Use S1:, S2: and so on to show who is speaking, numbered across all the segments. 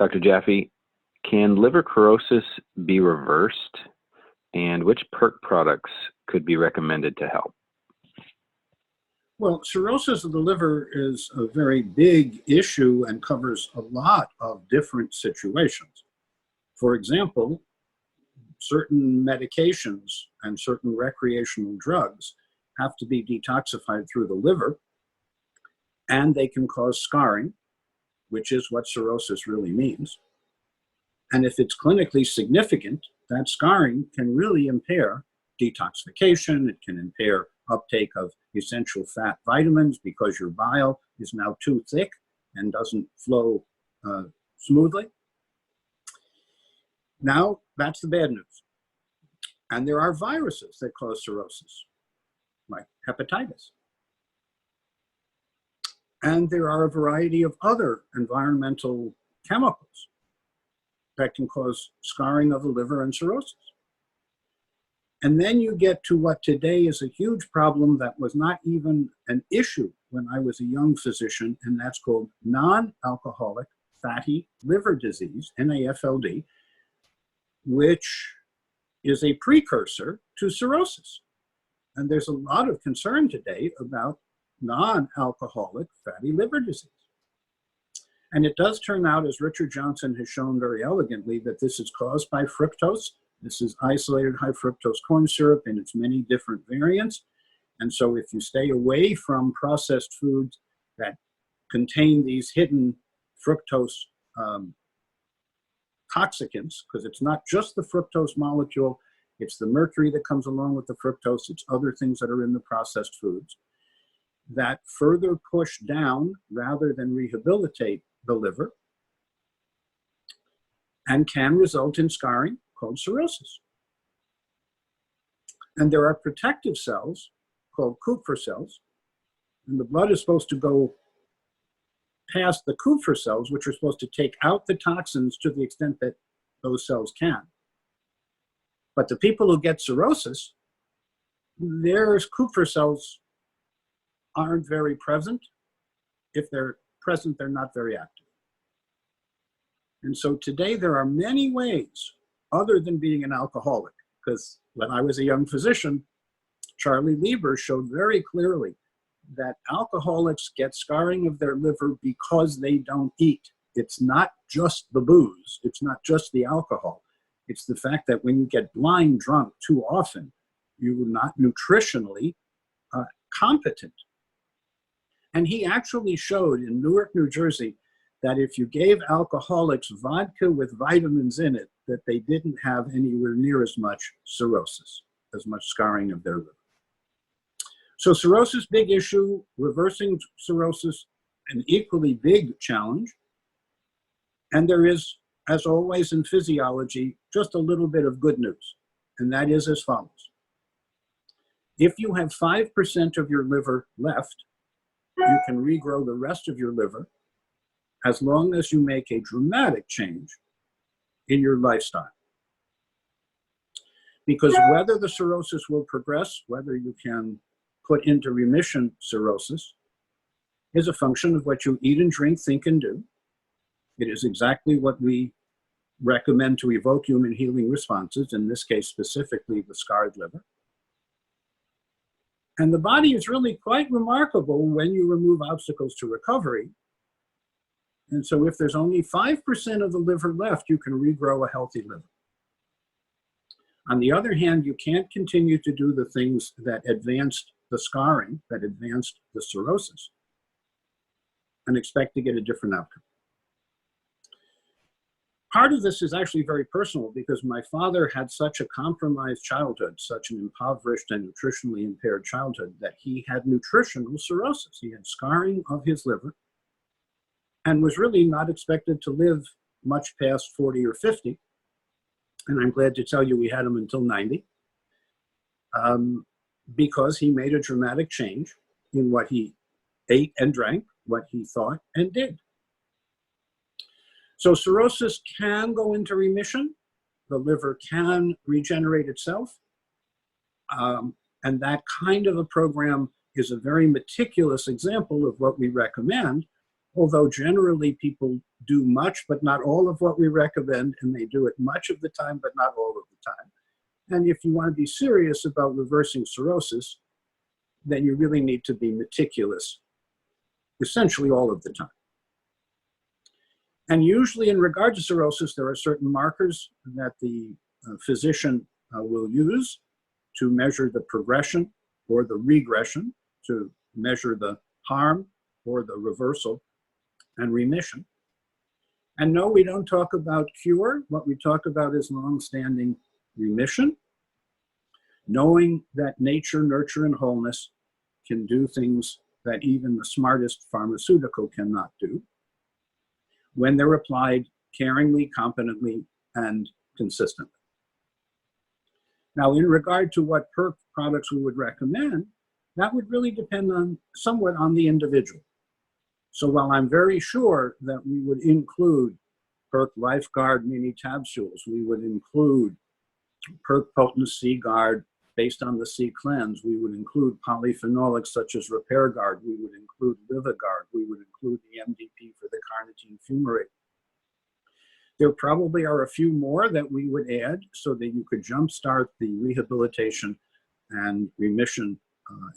S1: Dr. Jaffe, can liver cirrhosis be reversed, and which PERC products could be recommended to help?
S2: Well, cirrhosis of the liver is a very big issue and covers a lot of different situations. For example, certain medications and certain recreational drugs have to be detoxified through the liver, and they can cause scarring, which is what cirrhosis really means. And if it's clinically significant, that scarring can really impair detoxification. It can impair uptake of essential fat vitamins because your bile is now too thick and doesn't flow smoothly. Now, that's the bad news. And there are viruses that cause cirrhosis, like hepatitis. And there are a variety of other environmental chemicals that can cause scarring of the liver and cirrhosis. And then you get to what today is a huge problem that was not even an issue when I was a young physician, and that's called non-alcoholic fatty liver disease, NAFLD, which is a precursor to cirrhosis. And there's a lot of concern today about non-alcoholic fatty liver disease. And it does turn out, as Richard Johnson has shown very elegantly, that this is caused by fructose. This is isolated high fructose corn syrup in its many different variants. And so if you stay away from processed foods that contain these hidden fructose toxicants, because it's not just the fructose molecule, it's the mercury that comes along with the fructose, it's other things that are in the processed foods that further push down rather than rehabilitate the liver and can result in scarring called cirrhosis. And there are protective cells called Kupffer cells, and the blood is supposed to go past the Kupffer cells, which are supposed to take out the toxins to the extent that those cells can. But the people who get cirrhosis, their Kupffer cells aren't very present. If they're present, they're not very active. And so today there are many ways, other than being an alcoholic, because when I was a young physician, Charlie Lieber showed very clearly that alcoholics get scarring of their liver because they don't eat. It's not just the booze, it's not just the alcohol. It's the fact that when you get blind drunk too often, you are not nutritionally competent. And he actually showed in Newark, New Jersey, that if you gave alcoholics vodka with vitamins in it, that they didn't have anywhere near as much cirrhosis, as much scarring of their liver. So cirrhosis, big issue. Reversing cirrhosis, an equally big challenge. And there is, as always in physiology, just a little bit of good news. And that is as follows. If you have 5% of your liver left, you can regrow the rest of your liver as long as you make a dramatic change in your lifestyle. Because whether the cirrhosis will progress, whether you can put into remission cirrhosis, is a function of what you eat and drink, think and do. It is exactly what we recommend to evoke human healing responses, in this case specifically the scarred liver. And the body is really quite remarkable when you remove obstacles to recovery. And so if there's only 5% of the liver left, you can regrow a healthy liver. On the other hand, you can't continue to do the things that advanced the scarring, that advanced the cirrhosis, and expect to get a different outcome. Part of this is actually very personal because my father had such a compromised childhood, such an impoverished and nutritionally impaired childhood, that he had nutritional cirrhosis. He had scarring of his liver and was really not expected to live much past 40 or 50. And I'm glad to tell you we had him until 90 because he made a dramatic change in what he ate and drank, what he thought and did. So cirrhosis can go into remission. The liver can regenerate itself. And that kind of a program is a very meticulous example of what we recommend although generally people do much, but not all of what we recommend, and they do it much of the time, but not all of the time. And if you want to be serious about reversing cirrhosis, then you really need to be meticulous, essentially all of the time. And usually in regard to cirrhosis, there are certain markers that the physician will use to measure the progression or the regression, to measure the harm or the reversal and remission. And no, we don't talk about cure. What we talk about is long-standing remission, knowing that nature, nurture, and wholeness can do things that even the smartest pharmaceutical cannot do when they're applied caringly, competently, and consistently. Now, in regard to what PERC products we would recommend, that would really depend somewhat on the individual. So while I'm very sure that we would include PERC LifeGuard mini capsules, we would include PERC Potent C Guard based on the C Cleanse, we would include polyphenolics such as Repair Guard, we would include LivaGuard, we would include the MDP for the carnitine fumarate. There probably are a few more that we would add so that you could jumpstart the rehabilitation and remission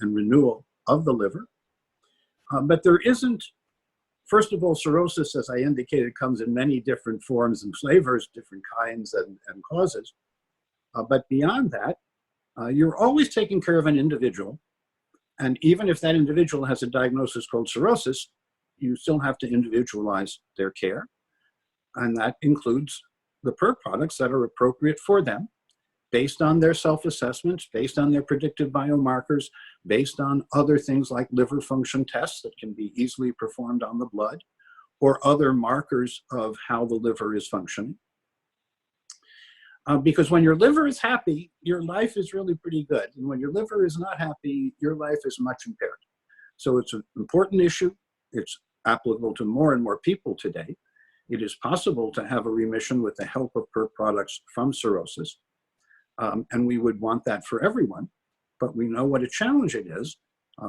S2: and renewal of the liver. But there isn't, first of all, cirrhosis, as I indicated, comes in many different forms and flavors, different kinds and causes. But beyond that, you're always taking care of an individual. And even if that individual has a diagnosis called cirrhosis, you still have to individualize their care. And that includes the PERC products that are appropriate for them, based on their self-assessments, based on their predictive biomarkers, based on other things like liver function tests that can be easily performed on the blood, or other markers of how the liver is functioning. Because when your liver is happy, your life is really pretty good. And when your liver is not happy, your life is much impaired. So it's an important issue. It's applicable to more and more people today. It is possible to have a remission with the help of PERC products from cirrhosis. And we would want that for everyone. But we know what a challenge it is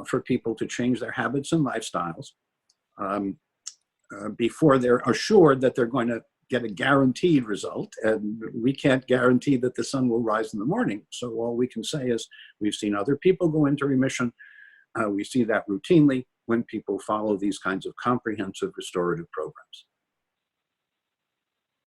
S2: for people to change their habits and lifestyles before they're assured that they're going to get a guaranteed result. And we can't guarantee that the sun will rise in the morning. So all we can say is we've seen other people go into remission. We see that routinely when people follow these kinds of comprehensive restorative programs.